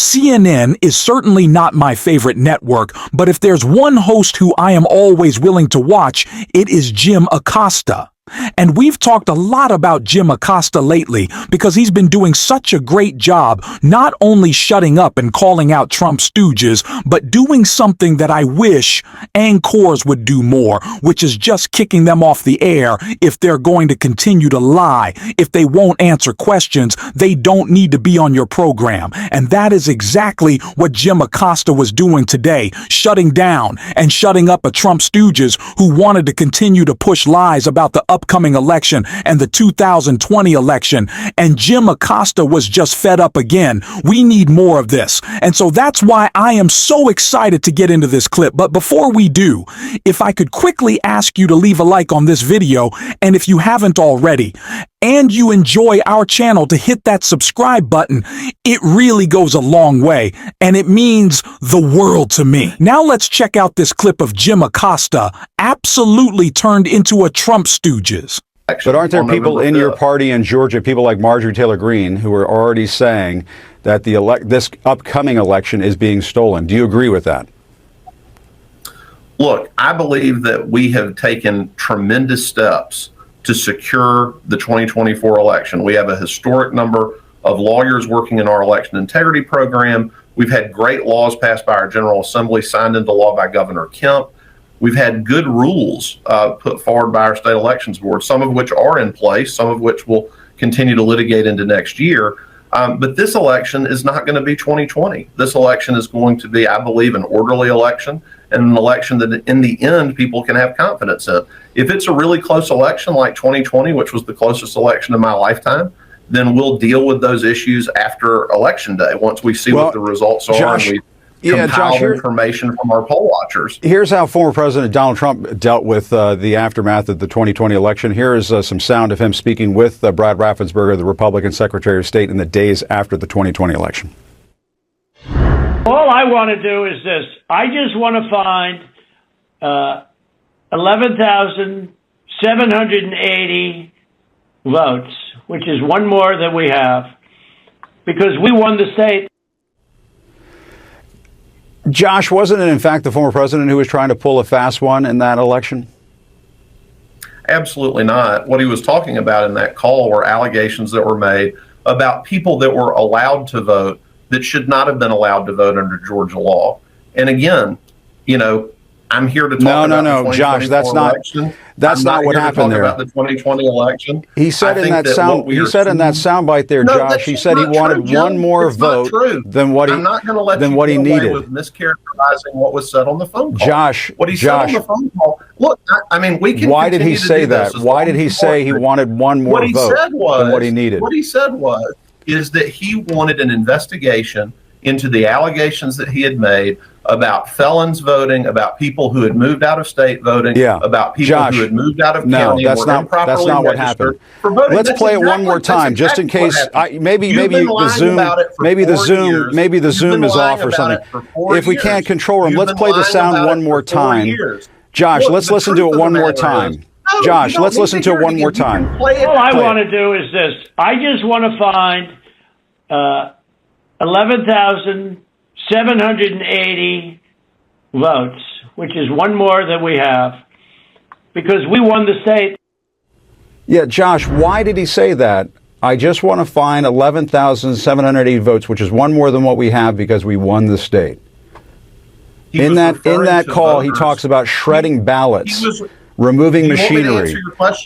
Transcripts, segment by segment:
CNN is certainly not my favorite network, but if there's one host who I am always willing to watch, it is Jim Acosta. And we've talked a lot about Jim Acosta lately because he's been doing such a great job not only shutting up and calling out Trump stooges, but doing something that I wish anchors would do more, which is just kicking them off the air if they're going to continue to lie. If they won't answer questions, they don't need to be on your program. And that is exactly what Jim Acosta was doing today, shutting down and shutting up a Trump stooges who wanted to continue to push lies about the upcoming election and the 2020 election. And Jim Acosta was just fed up again. We need more of this. And so that's why I am so excited to get into this clip. But before we do, if I could quickly ask you to leave a like on this video, and if you haven't already, and you enjoy our channel, to hit that subscribe button. It really goes a long way, and it means the world to me. Now let's check out this clip of Jim Acosta absolutely turned into a Trump stooges. But aren't there people in your party in Georgia, people like Marjorie Taylor Greene, who are already saying that this upcoming election is being stolen? Do you agree with that? Look, I believe that we have taken tremendous steps to secure the 2024 election. We have a historic number of lawyers working in our election integrity program. We've had great laws passed by our General Assembly, signed into law by Governor Kemp. We've had good rules put forward by our state elections board, some of which are in place, some of which will continue to litigate into next year. But this election is not going to be 2020. This election is going to be, I believe, an orderly election, and an election that in the end people can have confidence in. If it's a really close election like 2020, which was the closest election in my lifetime, then we'll deal with those issues after Election Day once we see what the results are, Josh, and we compile information from our poll watchers. Here's how former President Donald Trump dealt with the aftermath of the 2020 election. Here is some sound of him speaking with Brad Raffensperger, the Republican Secretary of State, in the days after the 2020 election. All I want to do is this. I just want to find 11,780 votes, which is one more than we have, because we won the state. Josh, wasn't it in fact the former president who was trying to pull a fast one in that election? Absolutely not. What he was talking about in that call were allegations that were made about people that were allowed to vote that should not have been allowed to vote under Georgia law. And again, you know, I'm here to talk about the 2024 Josh, that's election. That's not what happened there. About the 2020 election. He said in that sound. He said in that soundbite there, Josh. He said he wanted one more vote than what he needed. With mischaracterizing what was said on the phone call. Josh, what he said on the phone call. Look, I mean, we can. Why did he say that? Why did he say he wanted one more vote than what he needed? What he said is that he wanted an investigation into the allegations that he had made about felons voting, about people who had moved out of state voting, about people who had moved out of county. No, that's not what happened. Let's play it one more time, just in case. Maybe the Zoom is off or something. If we can't control him, let's play the sound one more time. Josh, let's listen to it one more time. Josh, let's listen to it one more time. All I want to do is this. I just want to find 11,780 votes, which is one more than we have, because we won the state. Yeah, Josh, why did he say that? I just want to find 11,780 votes, which is one more than what we have because we won the state. In that call, he talks about shredding ballots, removing machinery.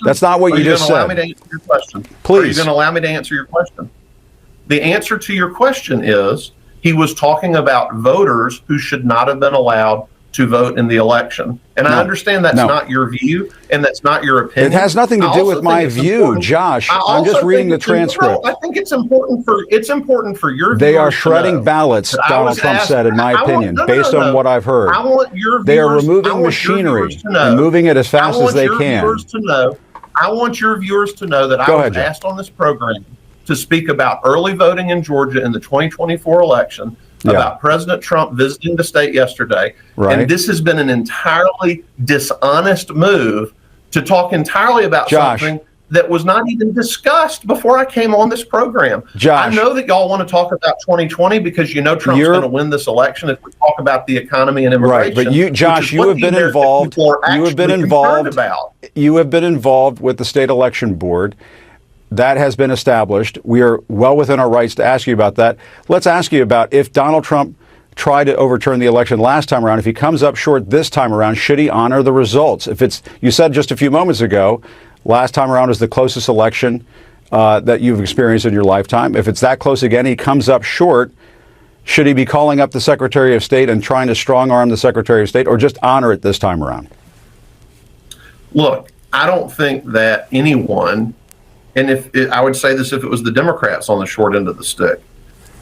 That's not what you just said. Allow me to answer your question. Please. Are you going to allow me to answer your question? The answer to your question is he was talking about voters who should not have been allowed to vote in the election. And I understand that's not your view and that's not your opinion. It has nothing to do with my view, Josh. I'm just reading the transcript. I think it's important for your view. They are shredding ballots, Donald Trump said, in my opinion, based on what I've heard. They are removing machinery and moving it as fast as they can. I want your viewers to know that I was asked on this program to speak about early voting in Georgia in the 2024 election, about President Trump visiting the state yesterday. And this has been an entirely dishonest move to talk entirely about something that was not even discussed before I came on this program. Josh, I know that y'all want to talk about 2020 because you know Trump's going to win this election if we talk about the economy and immigration. Right, but you, Josh, you have been involved. You have been involved. You have been involved with the state election board. That has been established. We are well within our rights to ask you about that. Let's ask you about if Donald Trump tried to overturn the election last time around. If he comes up short this time around, should he honor the results? If it's, you said just a few moments ago, last time around is the closest election that you've experienced in your lifetime. If it's that close again, he comes up short. Should he be calling up the Secretary of State and trying to strong-arm the Secretary of State, or just honor it this time around? Look, I don't think that anyone, and I would say this if it was the Democrats on the short end of the stick,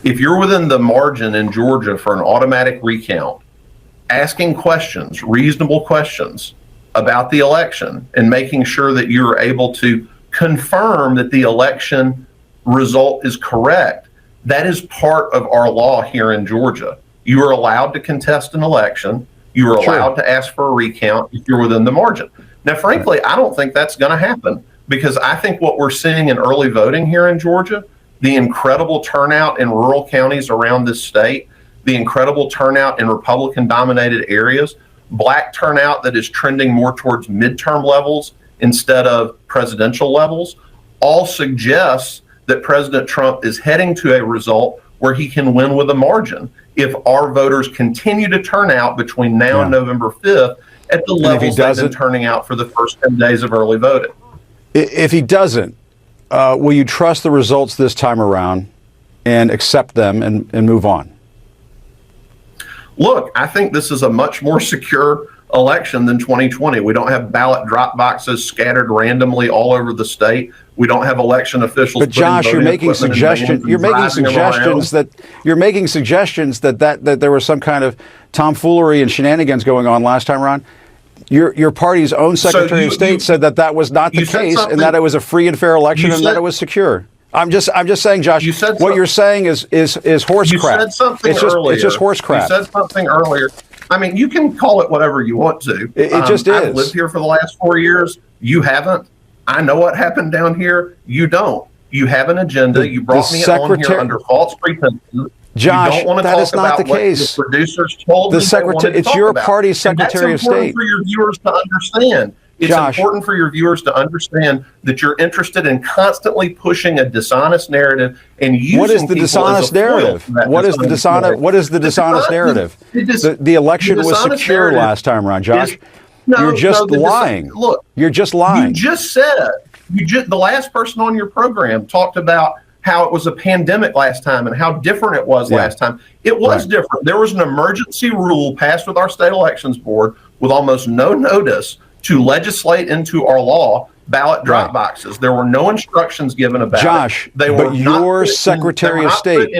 if you're within the margin in Georgia for an automatic recount, asking questions, reasonable questions about the election and making sure that you're able to confirm that the election result is correct, that is part of our law here in Georgia. You are allowed to contest an election. You are allowed to ask for a recount if you're within the margin. Now, frankly, I don't think that's going to happen because I think what we're seeing in early voting here in Georgia, the incredible turnout in rural counties around this state, the incredible turnout in Republican-dominated areas, black turnout that is trending more towards midterm levels instead of presidential levels, all suggests that President Trump is heading to a result where he can win with a margin if our voters continue to turn out between now and November 5th at the levels they've been turning out for the first 10 days of early voting. If he doesn't, will you trust the results this time around and accept them and move on? Look, I think this is a much more secure election than 2020. We don't have ballot drop boxes scattered randomly all over the state. We don't have election officials. But Josh, you're making suggestions. You're making suggestions that there was some kind of tomfoolery and shenanigans going on last time aroround. Your party's own Secretary of State said that was not the case, and that it was a free and fair election, and that it was secure. I'm just saying, Josh. What you're saying is horse crap. You said something earlier. It's just horse crap. You said something earlier. I mean, you can call it whatever you want to. It just is. I've lived here for the last 4 years. You haven't. I know what happened down here. You don't. You have an agenda. You brought me on here under false pretenses. Josh, you don't want to that talk is not about the case. The producers told the me secretary. It's your party's Secretary of State. That's important for your viewers to understand. It's important for your viewers to understand that you're interested in constantly pushing a dishonest narrative and using what is the dishonest narrative? What is the dishonest narrative? The election was secure last time around, Josh. You're just lying. Look, you're just lying. You just said the last person on your program talked about how it was a pandemic last time and how different it was last time. It was different. There was an emergency rule passed with our state elections board with almost no notice to legislate into our law ballot drop boxes. There were no instructions given about Josh, it. They but your Secretary of State.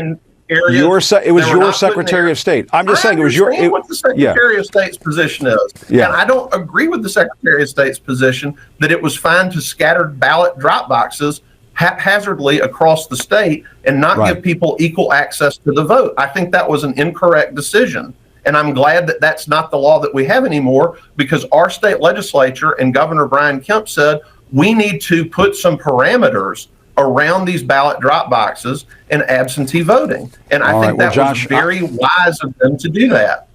It was your Secretary of State. I'm just saying it was your. What the Secretary of State's position is, and I don't agree with the Secretary of State's position that it was fine to scatter ballot drop boxes haphazardly across the state and not give people equal access to the vote. I think that was an incorrect decision. And I'm glad that that's not the law that we have anymore, because our state legislature and Governor Brian Kemp said we need to put some parameters around these ballot drop boxes and absentee voting. And I think that was very wise of them to do that.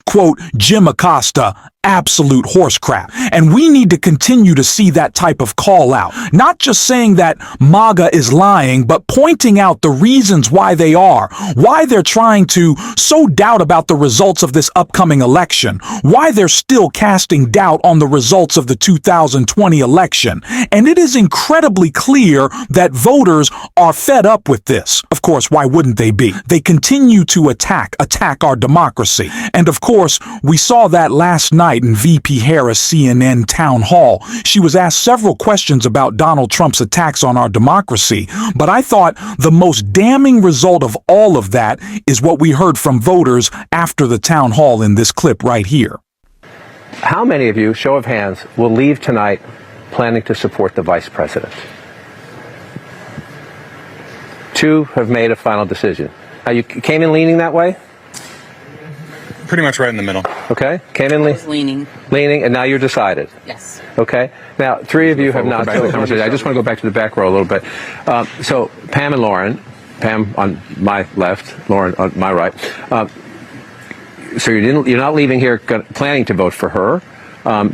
Quote, Jim Acosta, absolute horse crap. And we need to continue to see that type of call out. Not just saying that MAGA is lying, but pointing out the reasons why they are, why they're trying to sow doubt about the results of this upcoming election, why they're still casting doubt on the results of the 2020 election. And it is incredibly clear that voters are fed up with this. Of course, why wouldn't they be? They continue to attack our democracy. And of course, we saw that last night in VP Harris' CNN town hall. She was asked several questions about Donald Trump's attacks on our democracy, but I thought the most damning result of all of that is what we heard from voters after the town hall in this clip right here. How many of you, show of hands, will leave tonight planning to support the vice president? 2 have made a final decision. You came in leaning that way? pretty much right in the middle. Okay. Came in Leaning. leaning, and now you're decided. Yes. Okay. Now, three of you have not joined the conversation. I just want to go back to the back row a little bit. So, Pam and Lauren, Pam on my left, Lauren on my right. So you're not leaving here planning to vote for her.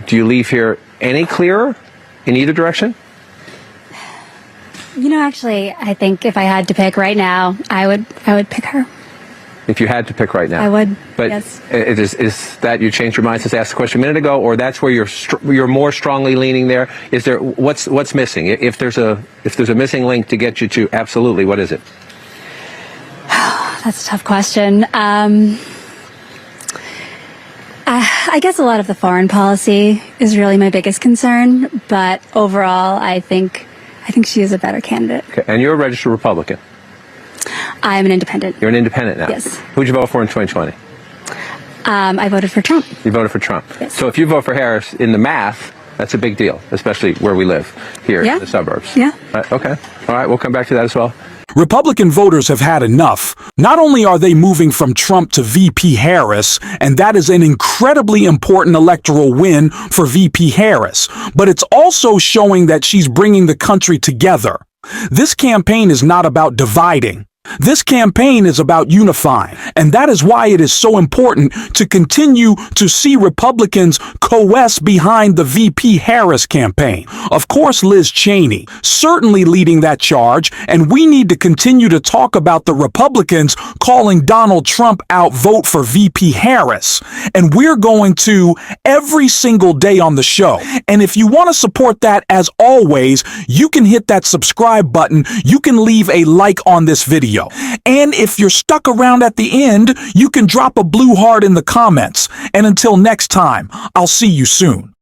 Do you leave here any clearer in either direction? You know, actually, I think if I had to pick right now, I would pick her. If you had to pick right now, I would. But yes. Is that you changed your mind since I asked the question a minute ago, or that's where you're more strongly leaning there? Is there what's missing? If there's a missing link to get you to absolutely, what is it? That's a tough question. I guess a lot of the foreign policy is really my biggest concern, but overall, I think she is a better candidate. Okay. And you're a registered Republican. I'm an independent. You're an independent now. Yes. Who'd you vote for in 2020? I voted for Trump. You voted for Trump. Yes. So if you vote for Harris, in the math, that's a big deal, especially where we live here in the suburbs. Yeah. Okay. All right. We'll come back to that as well. Republican voters have had enough. Not only are they moving from Trump to VP Harris, and that is an incredibly important electoral win for VP Harris, but it's also showing that she's bringing the country together. This campaign is not about dividing. This campaign is about unifying, and that is why it is so important to continue to see Republicans coalesce behind the VP Harris campaign. Of course, Liz Cheney certainly leading that charge, and we need to continue to talk about the Republicans calling Donald Trump out, vote for VP Harris. And we're going to every single day on the show. And if you want to support that, as always, you can hit that subscribe button. You can leave a like on this video. And if you're stuck around at the end, you can drop a blue heart in the comments. And until next time, I'll see you soon.